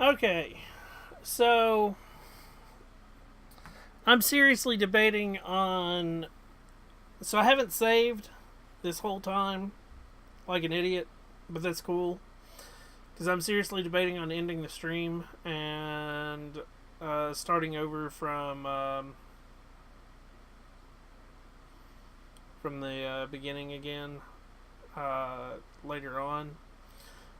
Okay, so I'm seriously debating on. So I haven't saved this whole time like an idiot, but that's cool because I'm seriously debating on ending the stream and starting over from the beginning again later on.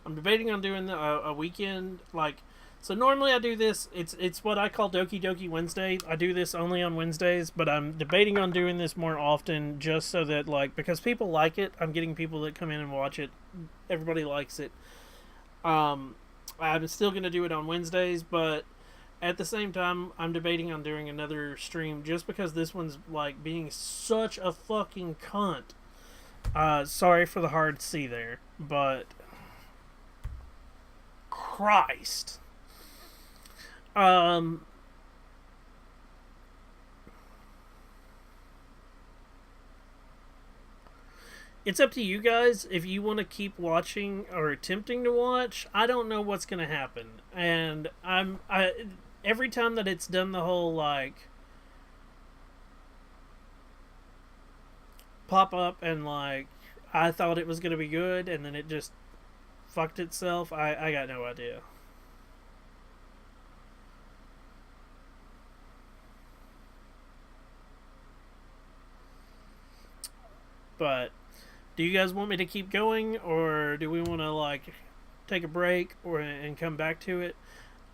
I'm debating on doing a weekend like. So normally I do this. It's what I call Doki Doki Wednesday. I do this only on Wednesdays, but I'm debating on doing this more often, just so that like because people like it. I'm getting people that come in and watch it. Everybody likes it. Um, I'm still gonna do it on Wednesdays, but at the same time, I'm debating on doing another stream just because this one's like being such a fucking cunt. Sorry for the hard C there, but Christ. Um, it's up to you guys if you want to keep watching or attempting to watch. I don't know what's gonna happen, and I every time that it's done the whole like pop up and like I thought it was gonna be good, and then it just fucked itself. I got no idea. But do you guys want me to keep going, or do we want to like take a break or and come back to it?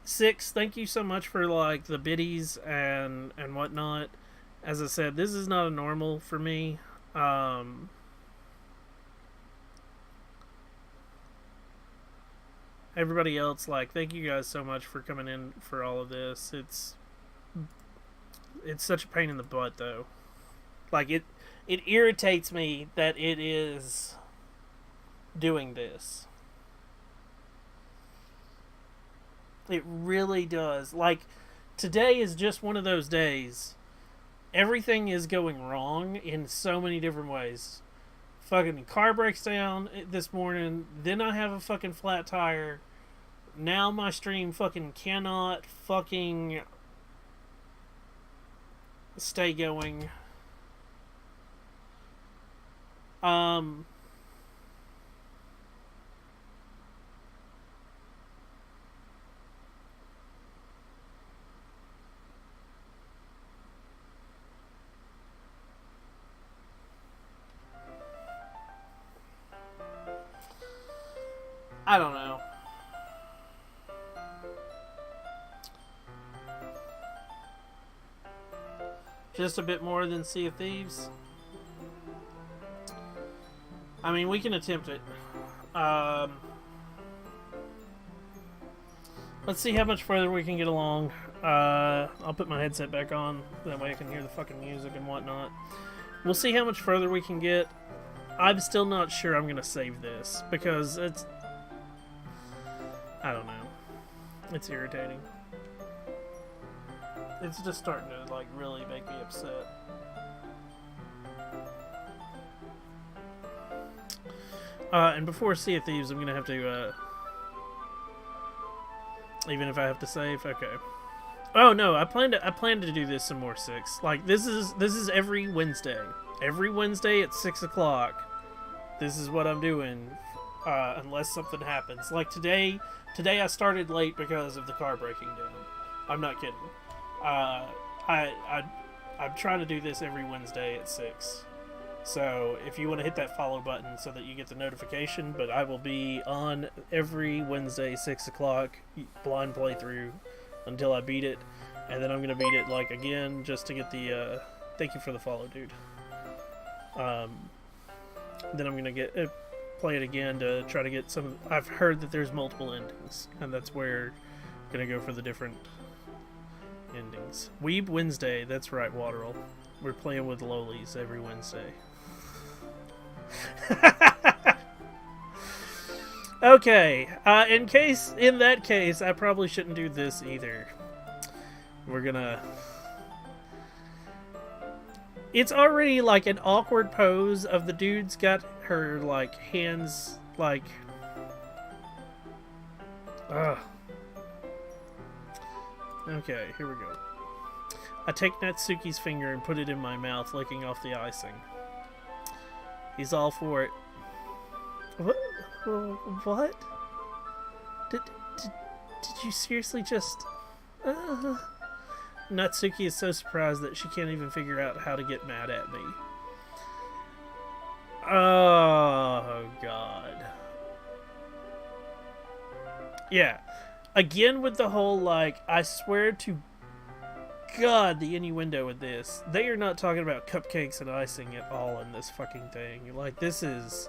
Six, thank you so much for like the biddies and whatnot. As I said, this is not a normal for me. Um, Everybody else, like, thank you guys so much for coming in for all of this. It's such a pain in the butt though. Like it irritates me that it is doing this. It really does. Like today is just one of those days. Everything is going wrong in so many different ways. Fucking car breaks down this morning. Then I have a fucking flat tire. Now my stream fucking cannot fucking stay going. Um, I don't know. Just a bit more than Sea of Thieves. I mean, we can attempt it. Let's see how much further we can get along. I'll put my headset back on. That way I can hear the fucking music and whatnot. We'll see how much further we can get. I'm still not sure I'm going to save this. Because it's... I don't know. It's irritating. It's just starting to, like, really make me upset. And before Sea of Thieves, I'm going to have to, even if I have to save, okay. Oh no, I plan to do this some more 6. Like this is every Wednesday. Every Wednesday at 6 o'clock. This is what I'm doing, unless something happens. Like today I started late because of the car breaking down. I'm not kidding. I'm trying to do this every Wednesday at 6. So if you want to hit that follow button so that you get the notification, but I will be on every Wednesday 6 o'clock blind playthrough until I beat it, and then I'm gonna beat it like again just to get the thank you for the follow, dude. Then I'm gonna get play it again to try to get some. I've heard that there's multiple endings, and that's where I'm gonna go for the different endings. Weeb Wednesday, that's right, Waterall. We're playing with lolies every Wednesday. Okay, in that case, I probably shouldn't do this either. We're gonna... It's already like an awkward pose of the dude's got her, like, hands, like... Ugh. Okay, here we go. I take Natsuki's finger and put it in my mouth, licking off the icing. He's all for it. What? What? Did you seriously just... Natsuki is so surprised that she can't even figure out how to get mad at me. Oh, God. Yeah. Again with the whole, like, I swear to God, the innuendo with this. They are not talking about cupcakes and icing at all in this fucking thing. Like, this is...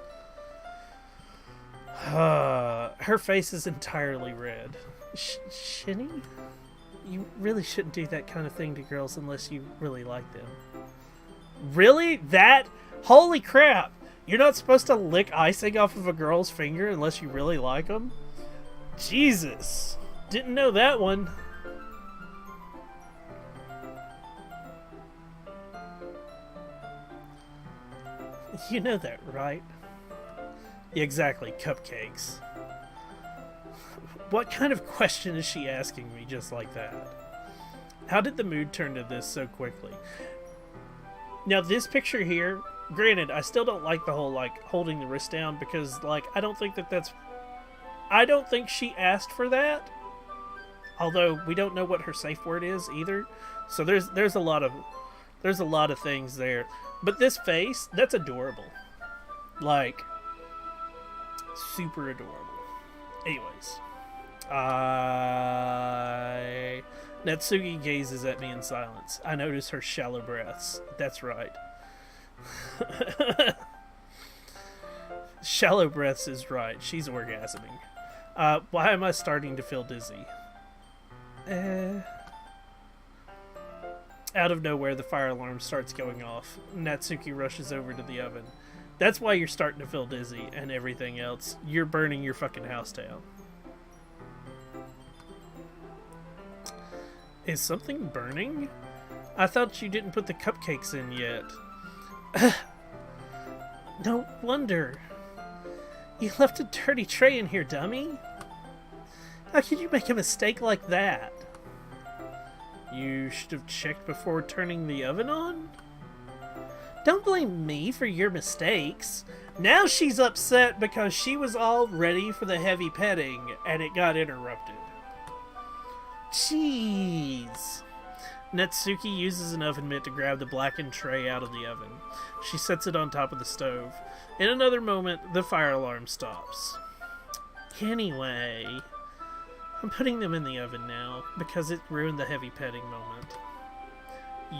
her face is entirely red. Shinny? You really shouldn't do that kind of thing to girls unless you really like them. Really? That? Holy crap! You're not supposed to lick icing off of a girl's finger unless you really like them? Jesus! Didn't know that one. You know that, right? Yeah, exactly, cupcakes. What kind of question is she asking me just like that? How did the mood turn to this so quickly? Now, this picture here, granted, I still don't like the whole, like, holding the wrist down because, like, I don't think that's... I don't think she asked for that. Although, we don't know what her safe word is, either. So there's a lot of things there. But this face, that's adorable. Like, super adorable. Anyways. Natsuki gazes at me in silence. I notice her shallow breaths. That's right. Shallow breaths is right. She's orgasming. Why am I starting to feel dizzy? Out of nowhere, the fire alarm starts going off. Natsuki rushes over to the oven. That's why you're starting to feel dizzy and everything else. You're burning your fucking house down. Is something burning? I thought you didn't put the cupcakes in yet. No wonder. You left a dirty tray in here, dummy. How could you make a mistake like that? You should have checked before turning the oven on? Don't blame me for your mistakes. Now she's upset because she was all ready for the heavy petting and it got interrupted. Jeez. Natsuki uses an oven mitt to grab the blackened tray out of the oven. She sets it on top of the stove. In another moment, the fire alarm stops. Anyway, I'm putting them in the oven now because it ruined the heavy petting moment.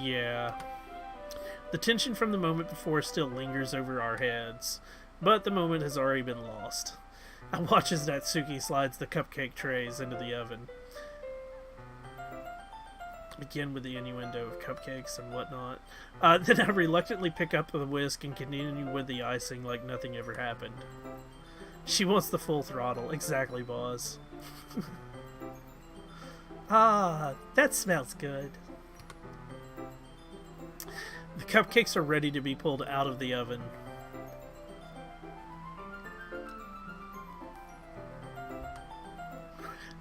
Yeah. The tension from the moment before still lingers over our heads, but the moment has already been lost. I watch as Natsuki slides the cupcake trays into the oven. Again with the innuendo of cupcakes and whatnot. Then I reluctantly pick up the whisk and continue with the icing like nothing ever happened. She wants the full throttle. Exactly, boss. Ah, that smells good. The cupcakes are ready to be pulled out of the oven.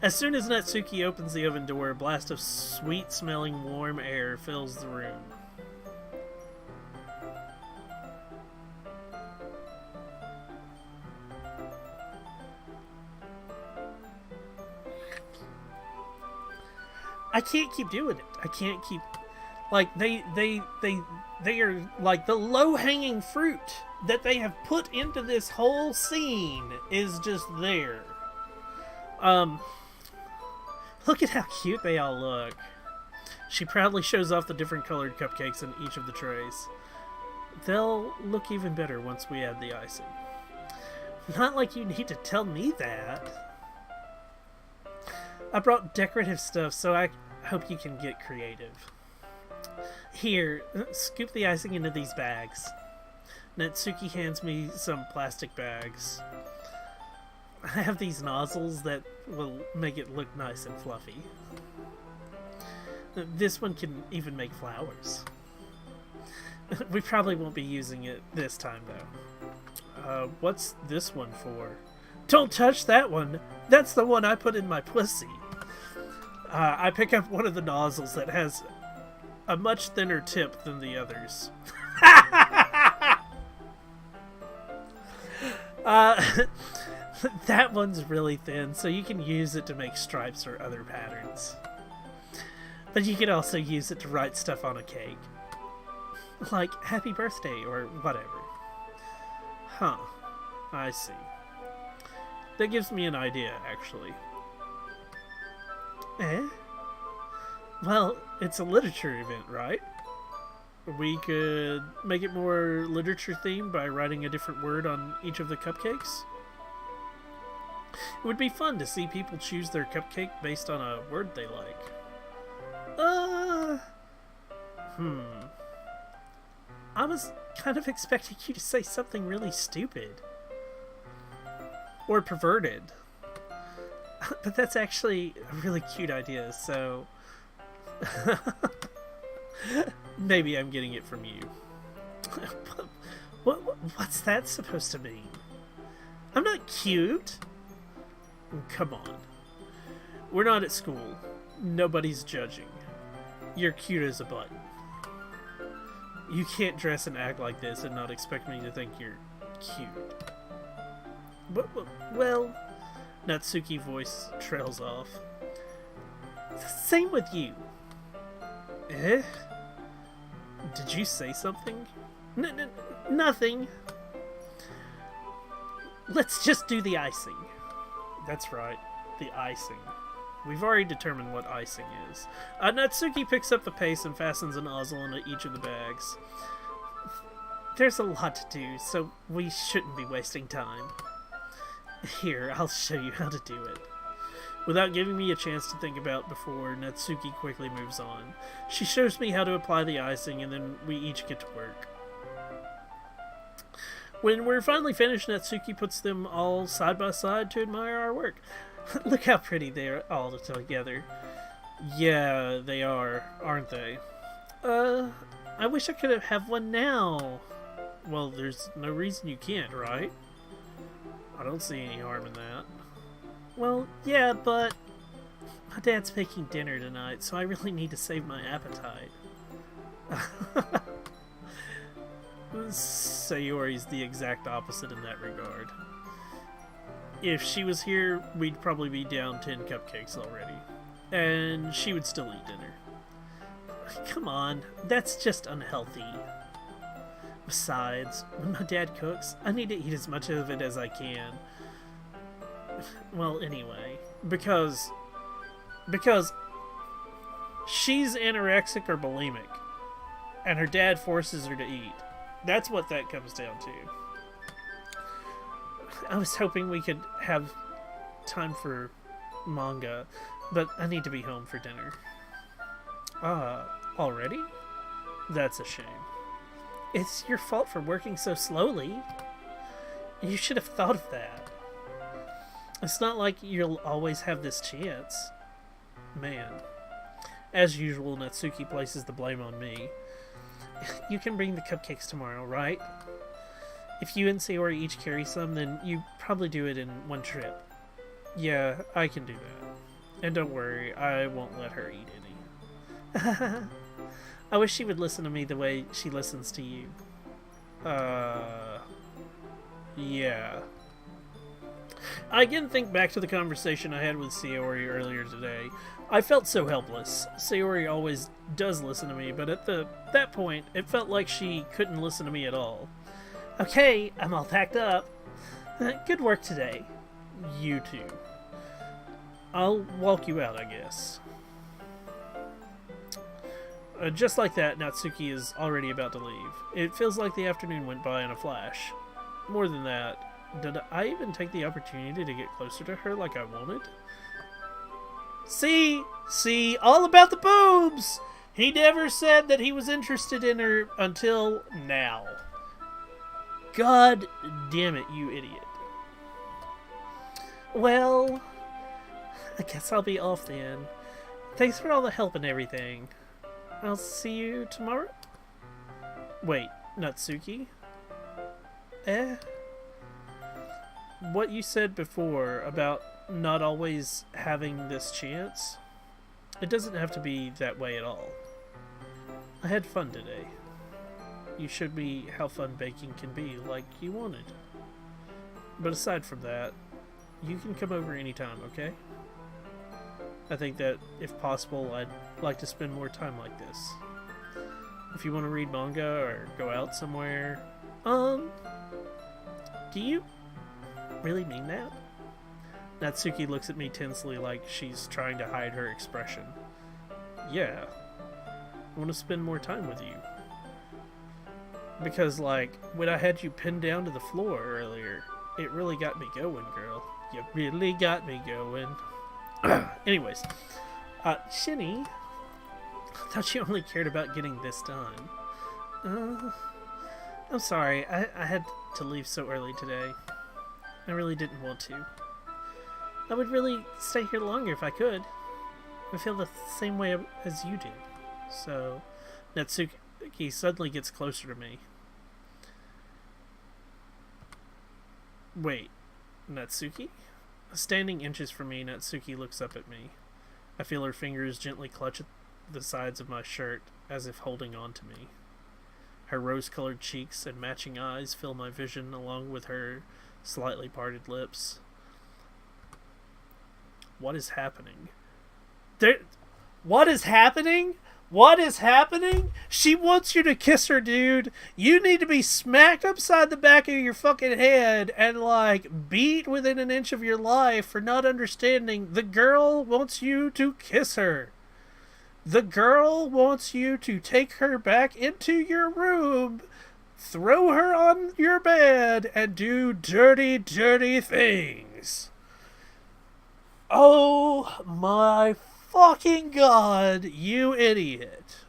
As soon as Natsuki opens the oven door, a blast of sweet-smelling warm air fills the room. I can't keep doing it. I can't keep... Like, they are like the low-hanging fruit that they have put into this whole scene is just there. Look at how cute they all look. She proudly shows off the different colored cupcakes in each of the trays. They'll look even better once we add the icing. Not like you need to tell me that. I brought decorative stuff, so I hope you can get creative. Here, scoop the icing into these bags. Natsuki hands me some plastic bags. I have these nozzles that will make it look nice and fluffy. This one can even make flowers. We probably won't be using it this time, though. What's this one for? Don't touch that one! That's the one I put in my pussy! I pick up one of the nozzles that has a much thinner tip than the others. That one's really thin, so you can use it to make stripes or other patterns. But you can also use it to write stuff on a cake. Like, happy birthday, or whatever. Huh. I see. That gives me an idea, actually. Eh? Well, it's a literature event, right? We could make it more literature-themed by writing a different word on each of the cupcakes. It would be fun to see people choose their cupcake based on a word they like. I was kind of expecting you to say something really stupid. Or perverted. But that's actually a really cute idea, so... Maybe I'm getting it from you. What's that supposed to mean? I'm not cute. Come on. We're not at school. Nobody's judging. You're cute as a button. You can't dress and act like this and not expect me to think you're cute. Well, Natsuki's voice trails off. Same with you. Eh? Did you say something? Nothing. Let's just do the icing. That's right, the icing. We've already determined what icing is. Natsuki picks up the paste and fastens a nozzle into each of the bags. There's a lot to do, so we shouldn't be wasting time. Here, I'll show you how to do it. Without giving me a chance to think about before, Natsuki quickly moves on. She shows me how to apply the icing, and then we each get to work. When we're finally finished, Natsuki puts them all side by side to admire our work. Look how pretty they're all together. Yeah, they are, aren't they? I wish I could have one now. Well, there's no reason you can't, right? I don't see any harm in that. Well, yeah, but my dad's making dinner tonight, so I really need to save my appetite. Sayori's the exact opposite in that regard. If she was here, we'd probably be down 10 cupcakes already. And she would still eat dinner. Come on, that's just unhealthy. Besides, when my dad cooks, I need to eat as much of it as I can. Well, anyway, because she's anorexic or bulimic, and her dad forces her to eat. That's what that comes down to. I was hoping we could have time for manga, but I need to be home for dinner. Already? That's a shame. It's your fault for working so slowly. You should have thought of that. It's not like you'll always have this chance. Man. As usual, Natsuki places the blame on me. You can bring the cupcakes tomorrow, right? If you and Sayori each carry some, then you probably do it in one trip. Yeah, I can do that. And don't worry, I won't let her eat any. I wish she would listen to me the way she listens to you. Yeah. I again think back to the conversation I had with Sayori earlier today. I felt so helpless. Sayori always does listen to me, but at that point, it felt like she couldn't listen to me at all. Okay, I'm all packed up. Good work today. You too. I'll walk you out, I guess. Just like that, Natsuki is already about to leave. It feels like the afternoon went by in a flash. More than that, did I even take the opportunity to get closer to her like I wanted? See, all about the boobs! He never said that he was interested in her until now. God damn it, you idiot. Well, I guess I'll be off then. Thanks for all the help and everything. I'll see you tomorrow? Wait, Natsuki? What you said before about not always having this chance? It doesn't have to be that way at all. I had fun today. You showed me how fun baking can be, like you wanted. But aside from that, you can come over anytime, okay? I think that, if possible, I'd like to spend more time like this. If you want to read manga or go out somewhere... Do you really mean that? Natsuki looks at me tensely like she's trying to hide her expression. Yeah. I want to spend more time with you. Because, like, when I had you pinned down to the floor earlier, it really got me going, girl. You really got me going. Anyways, Shinny, I thought you only cared about getting this done. I'm sorry, I had to leave so early today. I really didn't want to. I would really stay here longer if I could. I feel the same way as you do. So, Natsuki suddenly gets closer to me. Wait, Natsuki? Standing inches from me, Natsuki looks up at me. I feel her fingers gently clutch at the sides of my shirt, as if holding on to me. Her rose-colored cheeks and matching eyes fill my vision, along with her slightly parted lips. What is happening? What is happening? What is happening? She wants you to kiss her, dude. You need to be smacked upside the back of your fucking head and, like, beat within an inch of your life for not understanding. The girl wants you to kiss her. The girl wants you to take her back into your room, throw her on your bed, and do dirty, dirty things. Oh my fucking god, you idiot.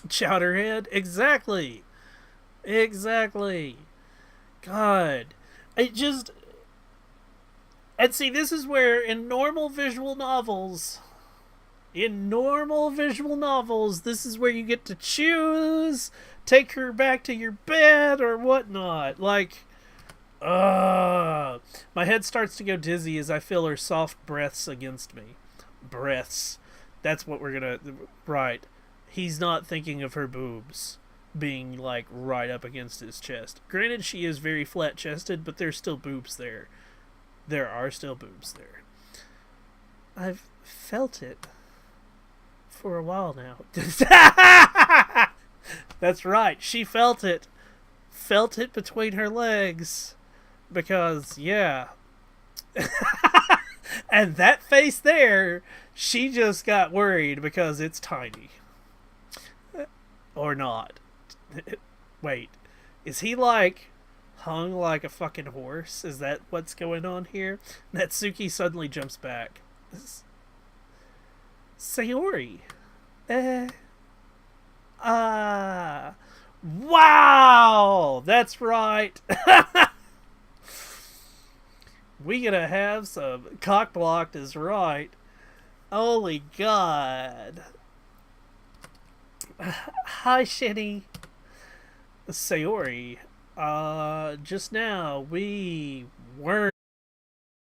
Chowderhead? Exactly. Exactly. God. It just... And see, this is where in normal visual novels, this is where you get to choose, take her back to your bed or whatnot. Like, my head starts to go dizzy as I feel her soft breaths against me. Breaths. That's what we're gonna... Right. He's not thinking of her boobs being, like, right up against his chest. Granted, she is very flat-chested, but there's still boobs there. There are still boobs there. I've felt it for a while now. That's right. She felt it. Felt it between her legs. Because, yeah. And that face there, she just got worried because it's tiny. Or not. Wait. Is he like... hung like a fucking horse? Is that what's going on here? Natsuki suddenly jumps back. Sayori. Wow! That's right. We gonna have some cock blocked is right. Holy god. Hi, Shinny. Sayori. Just now, we weren't